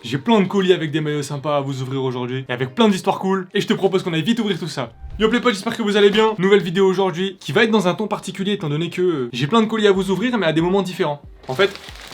J'ai plein de colis avec des maillots sympas à vous ouvrir aujourd'hui, et avec plein d'histoires cool, et je te propose qu'on aille vite ouvrir tout ça. Yo les potes, j'espère que vous allez bien. Nouvelle vidéo aujourd'hui, qui va être dans un ton particulier étant donné que j'ai plein de colis à vous ouvrir, mais à des moments différents. En fait,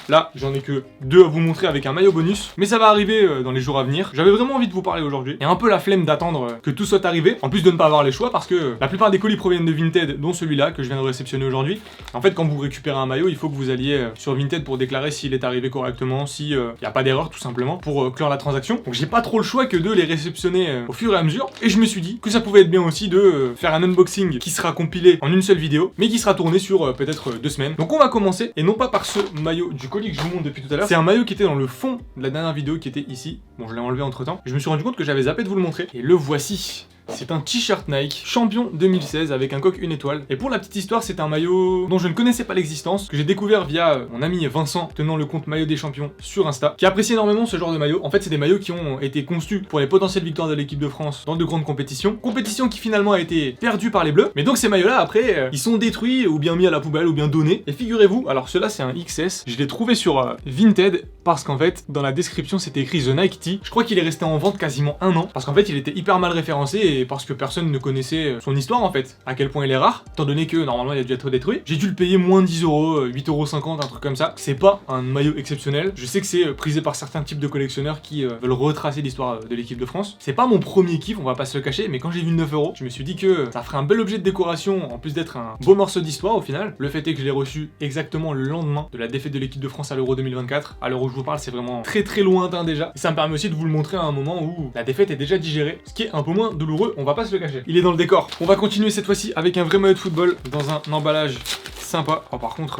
là, j'en ai que 2 à vous montrer avec un maillot bonus, mais ça va arriver dans les jours à venir. J'avais vraiment envie de vous parler aujourd'hui, et un peu la flemme d'attendre que tout soit arrivé, en plus de ne pas avoir les choix, parce que la plupart des colis proviennent de Vinted, dont celui-là, que je viens de réceptionner aujourd'hui. En fait, quand vous récupérez un maillot, il faut que vous alliez sur Vinted pour déclarer s'il est arrivé correctement, s'il n'y a pas d'erreur, tout simplement, pour clore la transaction. Donc j'ai pas trop le choix que de les réceptionner au fur et à mesure, et je me suis dit que ça pouvait être bien aussi de faire un unboxing qui sera compilé en une seule vidéo, mais qui sera tourné sur peut-être 2 semaines. Donc on va commencer, et non pas par ce maillot du colis que je vous montre depuis tout à l'heure. C'est un maillot qui était dans le fond de la dernière vidéo qui était ici. Bon, je l'ai enlevé entre temps. Je me suis rendu compte que j'avais zappé de vous le montrer. Et le voici. C'est un t-shirt Nike, champion 2016 avec un coq 1 étoile. Et pour la petite histoire, c'est un maillot dont je ne connaissais pas l'existence, que j'ai découvert via mon ami Vincent, tenant le compte Maillot des Champions sur Insta, qui apprécie énormément ce genre de maillot. En fait, c'est des maillots qui ont été conçus pour les potentielles victoires de l'équipe de France dans de grandes compétitions. Compétition qui finalement a été perdue par les Bleus. Mais donc ces maillots-là, après, ils sont détruits ou bien mis à la poubelle ou bien donnés. Et figurez-vous, alors ceux-là, c'est un XS. Je l'ai trouvé sur Vinted parce qu'en fait, dans la description, c'était écrit The Nike Tee. Je crois qu'il est resté en vente quasiment 1 an parce qu'en fait, il était hyper mal référencé et parce que personne ne connaissait son histoire en fait, à quel point il est rare, étant donné que normalement il a dû être détruit. J'ai dû le payer moins de 10 €, 8,50 €, un truc comme ça. C'est pas un maillot exceptionnel. Je sais que c'est prisé par certains types de collectionneurs qui veulent retracer l'histoire de l'équipe de France. C'est pas mon premier kiff, on va pas se le cacher, mais quand j'ai vu 9 €, je me suis dit que ça ferait un bel objet de décoration, en plus d'être un beau morceau d'histoire au final. Le fait est que je l'ai reçu exactement le lendemain de la défaite de l'équipe de France à l'Euro 2024. À l'heure où je vous parle, c'est vraiment très lointain déjà. Et ça me permet aussi de vous le montrer à un moment où la défaite est déjà digérée, ce qui est un peu moins douloureux, on va pas se le cacher. Il est dans le décor. On va continuer cette fois-ci avec un vrai maillot de football dans un emballage sympa. Oh, par contre,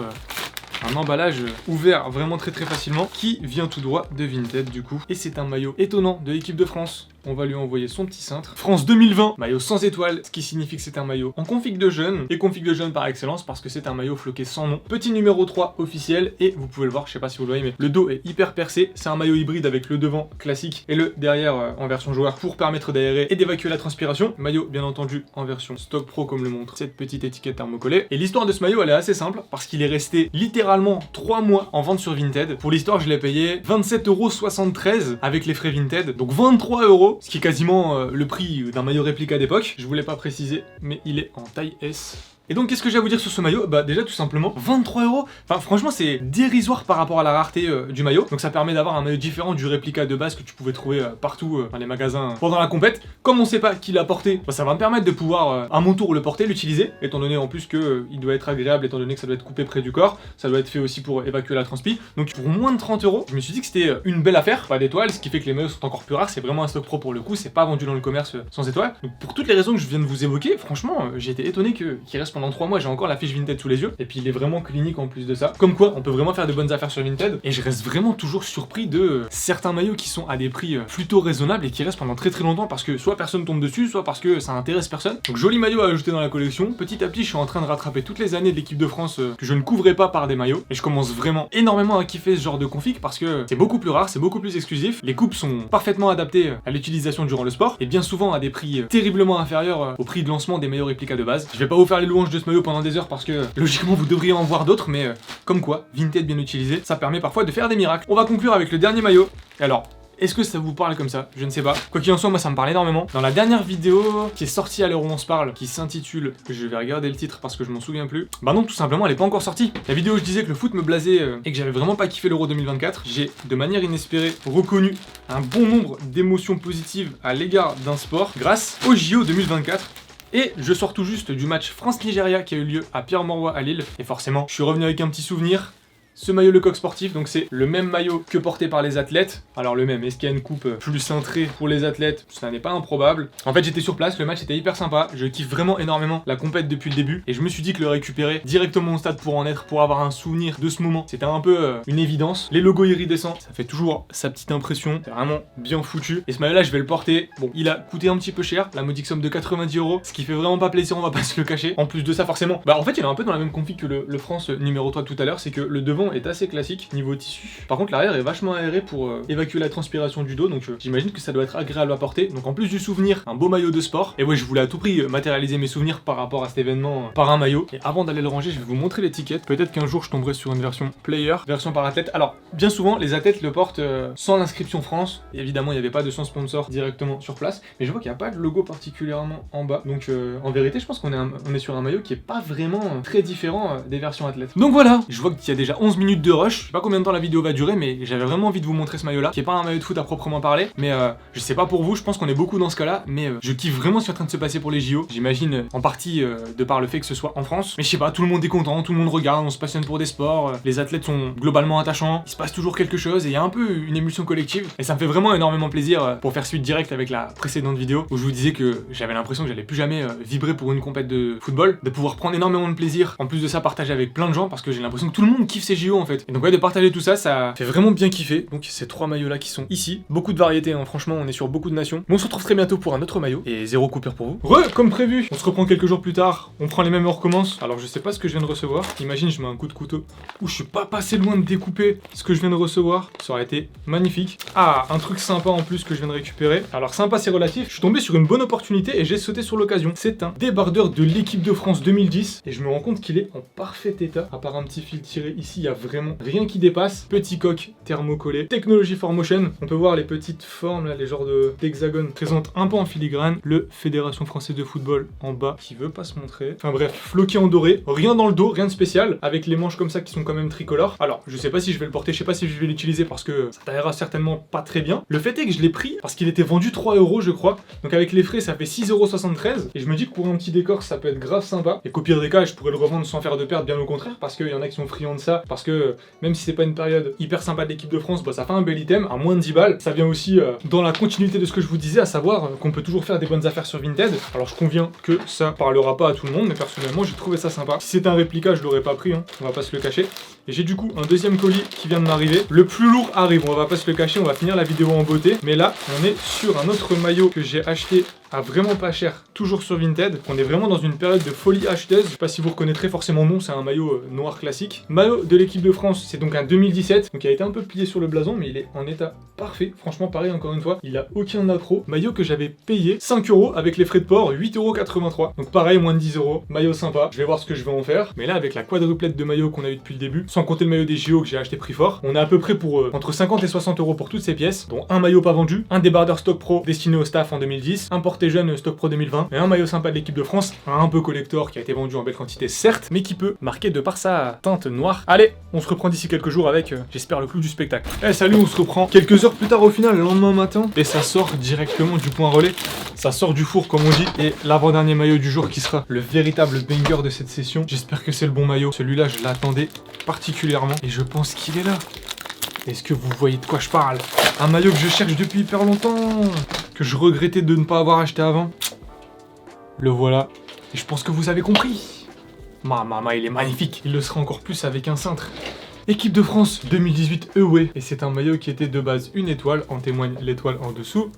un emballage ouvert vraiment très facilement qui vient tout droit de Vinted du coup. Et c'est un maillot étonnant de l'équipe de France. On va lui envoyer son petit cintre. France 2020, maillot sans étoile, ce qui signifie que c'est un maillot en config de jeune, et config de jeune par excellence parce que c'est un maillot floqué sans nom. Petit numéro 3 officiel, et vous pouvez le voir, je sais pas si vous le voyez, mais le dos est hyper percé. C'est un maillot hybride avec le devant classique et le derrière en version joueur pour permettre d'aérer et d'évacuer la transpiration. Maillot bien entendu en version stock pro comme le montre cette petite étiquette thermocollée. Et l'histoire de ce maillot elle est assez simple parce qu'il est resté littéralement 3 mois en vente sur Vinted. Pour l'histoire je l'ai payé 27,73 € avec les frais Vinted, donc 23 €. Ce qui est quasiment le prix d'un maillot réplica d'époque. Je voulais pas préciser, mais il est en taille S. Et donc qu'est-ce que j'ai à vous dire sur ce maillot? Bah déjà tout simplement 23 €. Enfin franchement c'est dérisoire par rapport à la rareté du maillot. Donc ça permet d'avoir un maillot différent du réplica de base que tu pouvais trouver partout dans les magasins pendant la compète. Comme on sait pas qui l'a porté, bah, ça va me permettre de pouvoir à mon tour le porter, l'utiliser. Étant donné en plus que il doit être agréable, étant donné que ça doit être coupé près du corps. Ça doit être fait aussi pour évacuer la transpi. Donc pour moins de 30 €, je me suis dit que c'était une belle affaire. Pas d'étoiles, ce qui fait que les maillots sont encore plus rares. C'est vraiment un stock pro pour le coup. C'est pas vendu dans le commerce sans étoiles. Donc pour toutes les raisons que je viens de vous évoquer, franchement j'ai été étonné qu'il reste pendant 3 mois. J'ai encore la fiche Vinted sous les yeux, et puis il est vraiment clinique en plus de ça. Comme quoi, on peut vraiment faire de bonnes affaires sur Vinted, et je reste vraiment toujours surpris de certains maillots qui sont à des prix plutôt raisonnables et qui restent pendant très longtemps parce que soit personne tombe dessus, soit parce que ça intéresse personne. Donc joli maillot à ajouter dans la collection. Petit à petit, je suis en train de rattraper toutes les années de l'équipe de France que je ne couvrais pas par des maillots, et je commence vraiment énormément à kiffer ce genre de config parce que c'est beaucoup plus rare, c'est beaucoup plus exclusif. Les coupes sont parfaitement adaptées à l'utilisation durant le sport, et bien souvent à des prix terriblement inférieurs au prix de lancement des maillots réplica de base. Je vais pas vous faire les louanges de ce maillot pendant des heures parce que logiquement vous devriez en voir d'autres, mais comme quoi, Vinted bien utilisé, ça permet parfois de faire des miracles. On va conclure avec le dernier maillot. Et alors, est-ce que ça vous parle comme ça? Je ne sais pas. Quoi qu'il en soit, moi ça me parle énormément. Dans la dernière vidéo qui est sortie à l'heure où on se parle, qui s'intitule, je vais regarder le titre parce que je m'en souviens plus. Bah non, tout simplement, elle est pas encore sortie. La vidéo où je disais que le foot me blasait et que j'avais vraiment pas kiffé l'Euro 2024, j'ai de manière inespérée reconnu un bon nombre d'émotions positives à l'égard d'un sport grâce au JO 2024. Et je sors tout juste du match France-Nigeria qui a eu lieu à Pierre-Mauroy à Lille. Et forcément, je suis revenu avec un petit souvenir. Ce maillot Le Coq Sportif, donc c'est le même maillot que porté par les athlètes. Alors le même, est-ce qu'il y a une coupe plus cintrée pour les athlètes? Ça n'est pas improbable. En fait j'étais sur place, le match était hyper sympa. Je kiffe vraiment énormément la compète depuis le début. Et je me suis dit que le récupérer directement au stade pour en être, pour avoir un souvenir de ce moment, c'était un peu une évidence. Les logos iridescents, ça fait toujours sa petite impression. C'est vraiment bien foutu. Et ce maillot là je vais le porter. Bon, il a coûté un petit peu cher, la modique somme de 90 €. Ce qui fait vraiment pas plaisir, on va pas se le cacher. En plus de ça forcément, bah en fait il est un peu dans la même config que le France numéro 3 tout à l'heure. C'est que le devant l'avant est assez classique niveau tissu. Par contre l'arrière est vachement aéré pour évacuer la transpiration du dos, donc j'imagine que ça doit être agréable à porter. Donc en plus du souvenir, un beau maillot de sport. Et ouais, je voulais à tout prix matérialiser mes souvenirs par rapport à cet événement par un maillot. Et avant d'aller le ranger, je vais vous montrer l'étiquette. Peut-être qu'un jour je tomberai sur une version player, version par athlète. Alors bien souvent les athlètes le portent sans l'inscription France. Et évidemment il n'y avait pas de son sponsor directement sur place, mais je vois qu'il n'y a pas de logo particulièrement en bas. Donc en vérité je pense qu'on est sur un maillot qui est pas vraiment très différent des versions athlètes. Donc voilà, je vois qu'il y a déjà 11 minutes de rush. Je sais pas combien de temps la vidéo va durer, mais j'avais vraiment envie de vous montrer ce maillot là, qui est pas un maillot de foot à proprement parler, mais je sais pas pour vous, je pense qu'on est beaucoup dans ce cas là, mais je kiffe vraiment ce qui est en train de se passer pour les JO. J'imagine en partie de par le fait que ce soit en France, mais je sais pas, tout le monde est content, tout le monde regarde, on se passionne pour des sports, les athlètes sont globalement attachants, il se passe toujours quelque chose et il y a un peu une émulsion collective, et ça me fait vraiment énormément plaisir pour faire suite directe avec la précédente vidéo où je vous disais que j'avais l'impression que j'allais plus jamais vibrer pour une compète de football, de pouvoir prendre énormément de plaisir, en plus de ça partager avec plein de gens parce que j'ai l'impression que tout le monde kiffe ces JO en fait. Et donc ouais, de partager tout ça, ça fait vraiment bien kiffer. Donc ces 3 maillots là qui sont ici, beaucoup de variétés hein, franchement on est sur beaucoup de nations. Mais on se retrouve très bientôt pour un autre maillot et 0 coupure pour vous. Comme prévu, on se reprend quelques jours plus tard, on prend les mêmes et on recommence. Alors je sais pas ce que je viens de recevoir, imagine je mets un coup de couteau. Ouh, je suis pas passé loin de découper ce que je viens de recevoir, ça aurait été magnifique. Ah, un truc sympa en plus que je viens de récupérer. Alors sympa c'est relatif, je suis tombé sur une bonne opportunité et j'ai sauté sur l'occasion. C'est un débardeur de l'équipe de France 2010 et je me rends compte qu'il est en parfait état. À part un petit fil tiré ici, il y a vraiment rien qui dépasse. Petit coq thermocollé, technologie 4Motion. On peut voir les petites formes là, les genres d'hexagones présentes un peu en filigrane. Le Fédération Française de Football en bas qui veut pas se montrer. Enfin bref, floqué en doré, rien dans le dos, rien de spécial, avec les manches comme ça qui sont quand même tricolores. Alors je sais pas si je vais le porter, je sais pas si je vais l'utiliser parce que ça taillera certainement pas très bien. Le fait est que je l'ai pris parce qu'il était vendu 3 € je crois. Donc avec les frais ça fait 6,73 € et je me dis que pour un petit décor ça peut être grave sympa. Et qu'au pire des cas je pourrais le revendre sans faire de perte, bien au contraire, parce qu'il y en a qui sont friands de ça, parce que même si c'est pas une période hyper sympa de l'équipe de France, bah ça fait un bel item à moins de 10 balles. Ça vient aussi dans la continuité de ce que je vous disais, à savoir qu'on peut toujours faire des bonnes affaires sur Vinted. Alors je conviens que ça parlera pas à tout le monde, mais personnellement j'ai trouvé ça sympa. Si c'était un réplica je l'aurais pas pris, hein, on va pas se le cacher. Et j'ai du coup un deuxième colis qui vient de m'arriver. Le plus lourd arrive, on va pas se le cacher, on va finir la vidéo en beauté. Mais là on est sur un autre maillot que j'ai acheté à vraiment pas cher, toujours sur Vinted. On est vraiment dans une période de folie acheteuse. Je sais pas si vous reconnaîtrez forcément non, c'est un maillot noir classique. Maillot de l'équipe de France, c'est donc un 2017. Donc il a été un peu plié sur le blason, mais il est en état parfait. Franchement pareil encore une fois, il a aucun accroc. Maillot que j'avais payé 5 € avec les frais de port, 8,83 €. Donc pareil, moins de 10 €. Maillot sympa, je vais voir ce que je vais en faire. Mais là avec la quadruplette de maillots qu'on a eu depuis le début, sans compter le maillot des JO que j'ai acheté prix fort, on est à peu près pour entre 50 et 60 € pour toutes ces pièces, dont un maillot pas vendu, un débardeur stock pro destiné au staff en 2010, un porté jeune stock pro 2020 et un maillot sympa de l'équipe de France, un peu collector qui a été vendu en belle quantité certes, mais qui peut marquer de par sa teinte noire. Allez, on se reprend d'ici quelques jours avec, j'espère, le clou du spectacle. Eh salut, on se reprend quelques heures plus tard au final, le lendemain matin, et ça sort directement du point relais, ça sort du four comme on dit, et l'avant-dernier maillot du jour qui sera le véritable banger de cette session. J'espère que c'est le bon maillot, celui-là je l'attendais particulièrement, et je pense qu'il est là. Est-ce que vous voyez de quoi je parle? Un maillot que je cherche depuis hyper longtemps, que je regrettais de ne pas avoir acheté avant. Le voilà, et je pense que vous avez compris. Mama, il est magnifique. Il le sera encore plus avec un cintre. Équipe de France 2018 Away. Et c'est un maillot qui était de base une étoile, en témoigne l'étoile en dessous.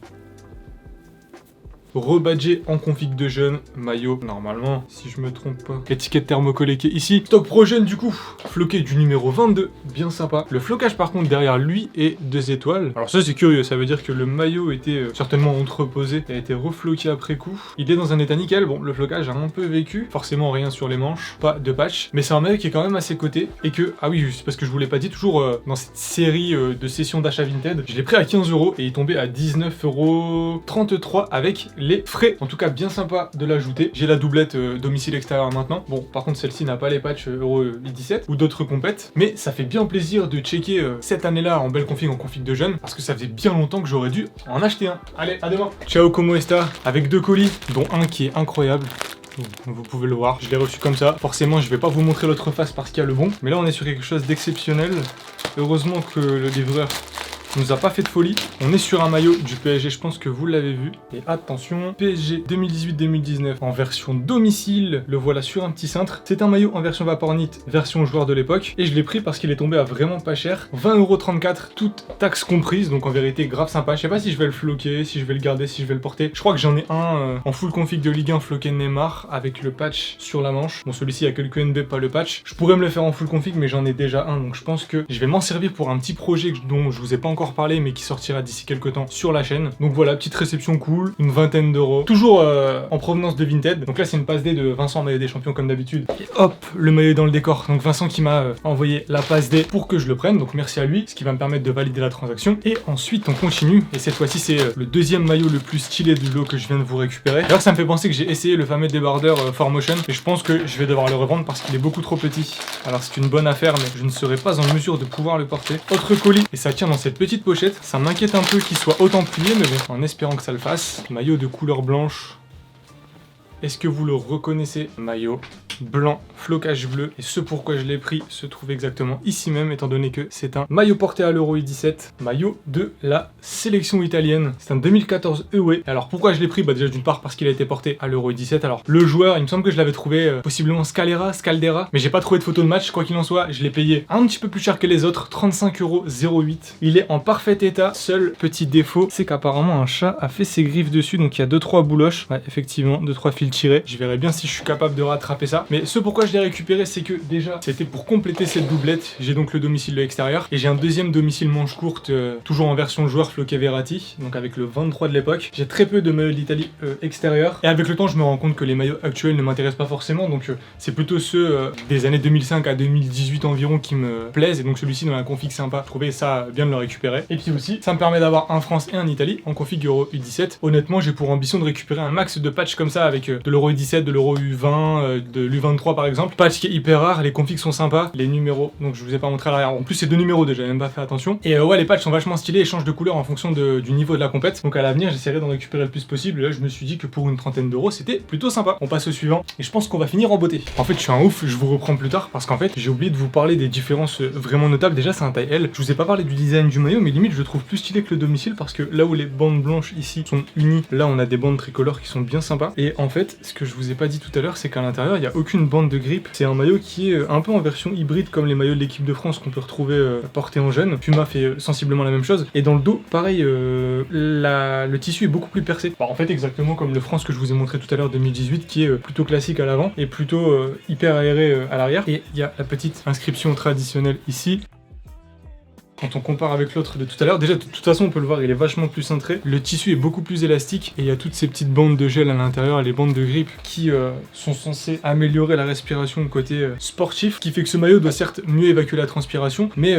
Rebadgé en config de jeune, maillot normalement, si je me trompe pas. Étiquette thermocollée qui est ici. Stock pro jeune du coup, floqué du numéro 22, bien sympa. Le flocage par contre derrière lui est 2 étoiles. Alors ça c'est curieux, ça veut dire que le maillot était certainement entreposé et a été refloqué après coup. Il est dans un état nickel, bon le flocage a un peu vécu, forcément rien sur les manches, pas de patch. Mais c'est un maillot qui est quand même à ses côtés et que, ah oui c'est parce que je vous l'ai pas dit, toujours dans cette série de sessions d'achat Vinted, je l'ai pris à 15 € et il tombait à 19,33 € avec les frais. En tout cas bien sympa de l'ajouter. J'ai la doublette domicile extérieur maintenant. Bon par contre celle-ci n'a pas les patchs Euro 17 ou d'autres compètes, mais ça fait bien plaisir de checker cette année-là en belle config, en config de jeune, parce que ça faisait bien longtemps que j'aurais dû en acheter un. Allez, à demain. Ciao, como esta, avec 2 colis, dont un qui est incroyable. Vous pouvez le voir, je l'ai reçu comme ça. Forcément, je vais pas vous montrer l'autre face parce qu'il y a le bon. Mais là, on est sur quelque chose d'exceptionnel. Heureusement que le livreur nous a pas fait de folie. On est sur un maillot du PSG, je pense que vous l'avez vu. Et attention, PSG 2018-2019 en version domicile, le voilà sur un petit cintre. C'est un maillot en version Vapornit, version joueur de l'époque. Et je l'ai pris parce qu'il est tombé à vraiment pas cher. 20,34€, toute taxe comprise, donc en vérité grave sympa. Je sais pas si je vais le floquer, si je vais le garder, si je vais le porter. Je crois que j'en ai un en full config de Ligue 1 floqué Neymar avec le patch sur la manche. Bon, celui-ci il y a que le QNB, pas le patch. Je pourrais me le faire en full config, mais j'en ai déjà un, donc je pense que je vais m'en servir pour un petit projet dont je vous ai pas encore parlé, mais qui sortira d'ici quelques temps sur la chaîne. Donc voilà, petite réception cool, une vingtaine d'euros, toujours en provenance de Vinted. Donc là c'est une passe D de Vincent, maillot des champions comme d'habitude. Et hop, le maillot est dans le décor. Donc Vincent qui m'a envoyé la passe D pour que je le prenne, donc merci à lui, ce qui va me permettre de valider la transaction. Et ensuite on continue, et cette fois-ci c'est le deuxième maillot le plus stylé du lot que je viens de vous récupérer. D'ailleurs ça me fait penser que j'ai essayé le fameux débardeur 4Motion, et je pense que je vais devoir le revendre parce qu'il est beaucoup trop petit. Alors c'est une bonne affaire, mais je ne serai pas en mesure de pouvoir le porter. Autre colis, et ça tient dans cette petite pochette. Ça m'inquiète un peu qu'il soit autant plié, mais bon, en espérant que ça le fasse. Maillot de couleur blanche. Est-ce que vous le reconnaissez? Maillot blanc, flocage bleu. Et ce pourquoi je l'ai pris se trouve exactement ici même, étant donné que c'est un maillot porté à l'Euro U17, maillot de la sélection italienne. C'est un 2014 EUE. Alors pourquoi je l'ai pris? Bah déjà d'une part parce qu'il a été porté à l'Euro U17. Alors le joueur, il me semble que je l'avais trouvé possiblement Scaldera, mais j'ai pas trouvé de photo de match. Quoi qu'il en soit, je l'ai payé un petit peu plus cher que les autres, 35,08€. Il est en parfait état. Seul petit défaut, c'est qu'apparemment un chat a fait ses griffes dessus, donc il y a 2-3 bouloches. Ouais, effectivement, 2-3 fils tirés. Je verrai bien si je suis capable de rattraper ça. Mais ce pourquoi je l'ai récupéré, c'est que déjà, c'était pour compléter cette doublette. J'ai donc le domicile de l'extérieur. Et j'ai un deuxième domicile manche courte, toujours en version joueur floqué Verratti, donc avec le 23 de l'époque. J'ai très peu de maillots d'Italie extérieurs. Et avec le temps, je me rends compte que les maillots actuels ne m'intéressent pas forcément. Donc c'est plutôt ceux des années 2005 à 2018 environ qui me plaisent. Et donc celui-ci dans la config sympa. Je trouvais ça bien de le récupérer. Et puis aussi, ça me permet d'avoir un France et un Italie en config Euro U17. Honnêtement, j'ai pour ambition de récupérer un max de patchs comme ça avec de l'Euro U17, de l'Euro U20, de l'U23 par exemple. Patch qui est hyper rare, les configs sont sympas, les numéros, donc je vous ai pas montré à l'arrière. En plus c'est deux numéros déjà, j'ai même pas fait attention. Et ouais, les patchs sont vachement stylés et changent de couleur en fonction du niveau de la compète. Donc à l'avenir j'essaierai d'en récupérer le plus possible. Et là je me suis dit que pour une trentaine d'euros c'était plutôt sympa. On passe au suivant et je pense qu'on va finir en beauté. En fait je suis un ouf, je vous reprends plus tard parce qu'en fait j'ai oublié de vous parler des différences vraiment notables. Déjà c'est un taille L. Je vous ai pas parlé du design du maillot, mais limite je le trouve plus stylé que le domicile parce que là où les bandes blanches ici sont unies, là on a des bandes tricolores qui sont bien sympas. Et en fait ce que je vous ai pas dit tout à l'heure, c'est qu'à l'intérieur il y a aucune bande de grippe. C'est un maillot qui est un peu en version hybride comme les maillots de l'équipe de France qu'on peut retrouver portés en jeune. Puma fait sensiblement la même chose. Et dans le dos, pareil, le tissu est beaucoup plus percé. Bah, en fait, exactement comme le France que je vous ai montré tout à l'heure 2018, qui est plutôt classique à l'avant et plutôt hyper aéré à l'arrière. Et il y a la petite inscription traditionnelle ici. Quand on compare avec l'autre de tout à l'heure, déjà de toute façon on peut le voir, il est vachement plus cintré. Le tissu est beaucoup plus élastique et il y a toutes ces petites bandes de gel à l'intérieur, les bandes de grippe qui sont censées améliorer la respiration côté sportif, qui fait que ce maillot doit certes mieux évacuer la transpiration, mais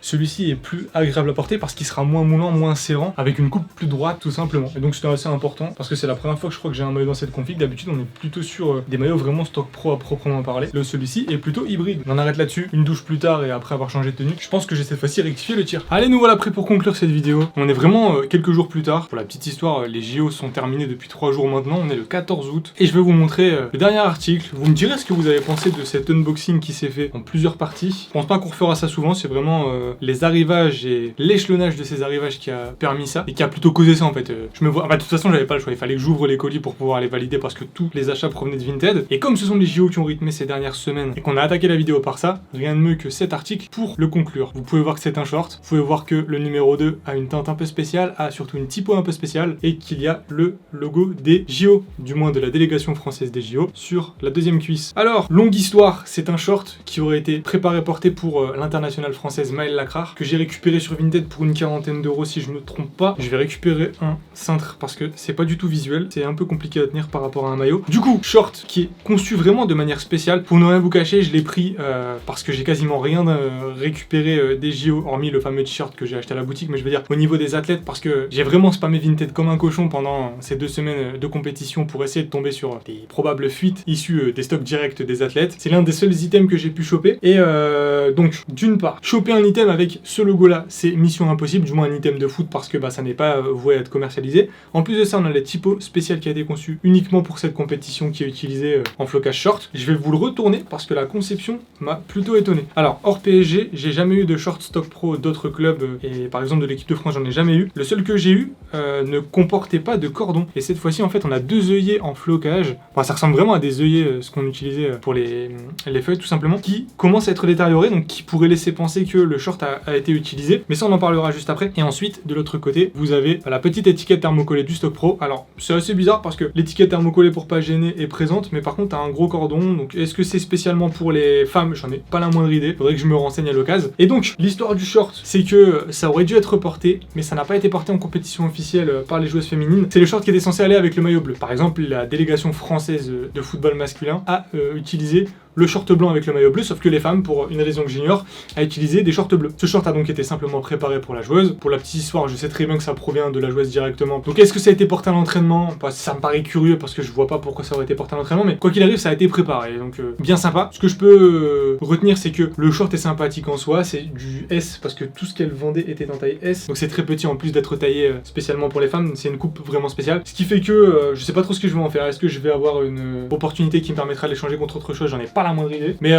celui-ci est plus agréable à porter parce qu'il sera moins moulant, moins serrant, avec une coupe plus droite tout simplement. Et donc c'est assez important parce que c'est la première fois que je crois que j'ai un maillot dans cette config. D'habitude on est plutôt sur des maillots vraiment stock pro à proprement parler. Là celui-ci est plutôt hybride. On en arrête là-dessus, une douche plus tard et après avoir changé de tenue. Je pense que j'ai cette fois-ci rectifié le tir. Allez, nous voilà prêts pour conclure cette vidéo. On est vraiment quelques jours plus tard. Pour la petite histoire, les JO sont terminés depuis 3 jours maintenant. On est le 14 août. Et je vais vous montrer le dernier article. Vous me direz ce que vous avez pensé de cet unboxing qui s'est fait en plusieurs parties. Je pense pas qu'on refera ça souvent. C'est vraiment les arrivages et l'échelonnage de ces arrivages qui a permis ça. Et qui a plutôt causé ça en fait. Je me vois... Enfin, de toute façon, j'avais pas le choix. Il fallait que j'ouvre les colis pour pouvoir les valider parce que tous les achats provenaient de Vinted. Et comme ce sont les JO qui ont rythmé ces dernières semaines et qu'on a attaqué la vidéo par ça, rien de mieux que cet article pour le conclure. Vous pouvez voir que c'est un short. Vous pouvez voir que le numéro 2 a une teinte un peu spéciale, a surtout une typo un peu spéciale et qu'il y a le logo des JO, du moins de la délégation française des JO, sur la deuxième cuisse. Alors, longue histoire, c'est un short qui aurait été préparé porté pour l'internationale française Maëlle Lacrar, que j'ai récupéré sur Vinted pour une quarantaine d'euros si je me trompe pas. Je vais récupérer un cintre parce que c'est pas du tout visuel, c'est un peu compliqué à tenir par rapport à un maillot. Du coup, short qui est conçu vraiment de manière spéciale. Pour ne rien vous cacher, je l'ai pris parce que j'ai quasiment rien récupéré des JO, hormis le fameux t-shirt que j'ai acheté à la boutique, mais je veux dire au niveau des athlètes parce que j'ai vraiment spammé Vinted comme un cochon pendant ces 2 semaines de compétition pour essayer de tomber sur des probables fuites issues des stocks directs des athlètes. C'est l'un des seuls items que j'ai pu choper et donc d'une part, choper un item avec ce logo là, c'est mission impossible, du moins un item de foot parce que bah, ça n'est pas voué à être commercialisé. En plus de ça, on a la typo spéciale qui a été conçue uniquement pour cette compétition qui est utilisée en flocage short. Je vais vous le retourner parce que la conception m'a plutôt étonné. Alors hors PSG, j'ai jamais eu de short stock pro pro d'autres clubs et par exemple de l'équipe de France, j'en ai jamais eu. Le seul que j'ai eu ne comportait pas de cordon. Et cette fois-ci, en fait, on a 2 œillets en flocage. Enfin, ça ressemble vraiment à des œillets, ce qu'on utilisait pour les feuilles, tout simplement, qui commencent à être détériorés, donc qui pourraient laisser penser que le short a été utilisé. Mais ça, on en parlera juste après. Et ensuite, de l'autre côté, vous avez la petite étiquette thermocollée du Stock Pro. Alors, c'est assez bizarre parce que l'étiquette thermocollée pour pas gêner est présente, mais par contre, t'as un gros cordon. Donc, est-ce que c'est spécialement pour les femmes? J'en ai pas la moindre idée. Faudrait que je me renseigne à l'occasion. Et donc, l'histoire du short, c'est que ça aurait dû être porté, mais ça n'a pas été porté en compétition officielle par les joueuses féminines. C'est le short qui était censé aller avec le maillot bleu. Par exemple, la délégation française de football masculin a utilisé le short blanc avec le maillot bleu, sauf que les femmes, pour une raison que j'ignore, a utilisé des shorts bleus. Ce short a donc été simplement préparé pour la joueuse. Pour la petite histoire, je sais très bien que ça provient de la joueuse directement. Donc est-ce que ça a été porté à l'entraînement? Ça me paraît curieux parce que je vois pas pourquoi ça aurait été porté à l'entraînement, mais quoi qu'il arrive, ça a été préparé. Donc bien sympa. Ce que je peux retenir, c'est que le short est sympathique en soi, c'est du S parce que tout ce qu'elle vendait était en taille S. Donc c'est très petit en plus d'être taillé spécialement pour les femmes, c'est une coupe vraiment spéciale. Ce qui fait que je sais pas trop ce que je vais en faire. Est-ce que je vais avoir une opportunité qui me permettra de l'échanger contre autre chose? J'en ai pas la moindre idée. Mais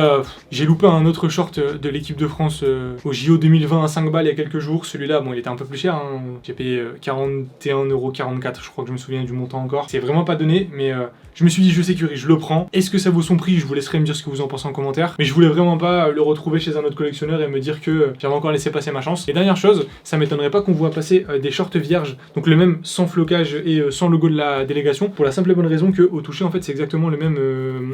j'ai loupé un autre short de l'équipe de France au JO 2020 à 5 balles il y a quelques jours. Celui-là, bon, il était un peu plus cher. Hein. J'ai payé 41,44 €, je crois que je me souviens du montant encore. C'est vraiment pas donné, mais je me suis dit, je sécurise, je le prends. Est-ce que ça vaut son prix? Je vous laisserai me dire ce que vous en pensez en commentaire. Mais je voulais vraiment pas le retrouver chez un autre collectionneur et me dire que j'avais encore laissé passer ma chance. Et dernière chose, ça m'étonnerait pas qu'on voit passer des shorts vierges, donc le même sans flocage et sans logo de la délégation, pour la simple et bonne raison que au toucher, en fait, c'est exactement le même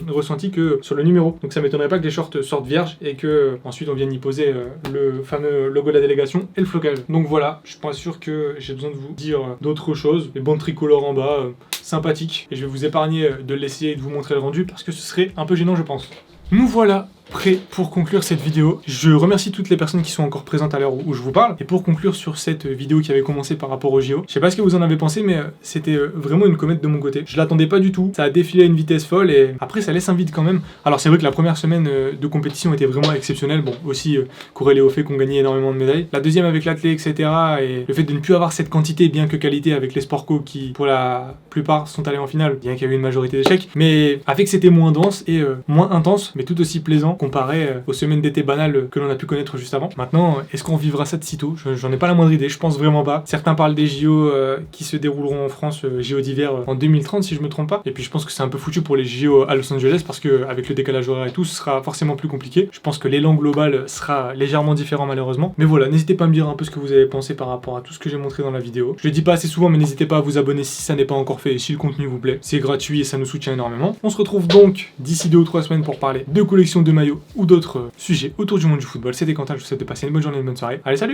ressenti que sur le numéro. Donc ça m'étonnerait pas que les shorts sortent vierges et que ensuite on vienne y poser le fameux logo de la délégation et le flocage. Donc voilà, je suis pas sûr que j'ai besoin de vous dire d'autres choses. Les bandes tricolores en bas, sympathiques. Et je vais vous épargner de l'essayer et de vous montrer le rendu parce que ce serait un peu gênant, je pense. Nous voilà prêt pour conclure cette vidéo. Je remercie toutes les personnes qui sont encore présentes à l'heure où je vous parle. Et pour conclure sur cette vidéo qui avait commencé par rapport au JO, je sais pas ce que vous en avez pensé, mais c'était vraiment une comète de mon côté. Je l'attendais pas du tout, ça a défilé à une vitesse folle et après ça laisse un vide quand même. Alors c'est vrai que la première semaine de compétition était vraiment exceptionnelle, bon aussi corrélé au fait qu'on gagnait énormément de médailles. La deuxième avec l'athlé, etc. et le fait de ne plus avoir cette quantité bien que qualité avec les sport co qui pour la plupart sont allés en finale, bien qu'il y avait une majorité d'échecs, mais avec c'était moins dense et moins intense, mais tout aussi plaisant comparé aux semaines d'été banales que l'on a pu connaître juste avant. Maintenant, est-ce qu'on vivra ça de sitôt? J'en ai pas la moindre idée, je pense vraiment pas. Certains parlent des JO qui se dérouleront en France, JO d'hiver en 2030 si je me trompe pas. Et puis je pense que c'est un peu foutu pour les JO à Los Angeles parce que avec le décalage horaire et tout, ce sera forcément plus compliqué. Je pense que l'élan global sera légèrement différent malheureusement. Mais voilà, n'hésitez pas à me dire un peu ce que vous avez pensé par rapport à tout ce que j'ai montré dans la vidéo. Je le dis pas assez souvent, mais n'hésitez pas à vous abonner si ça n'est pas encore fait et si le contenu vous plaît. C'est gratuit et ça nous soutient énormément. On se retrouve donc d'ici 2 ou 3 semaines pour parler de collection de maillots ou d'autres sujets autour du monde du football. C'était Quentin, je vous souhaite de passer une bonne journée, une bonne soirée. Allez, salut!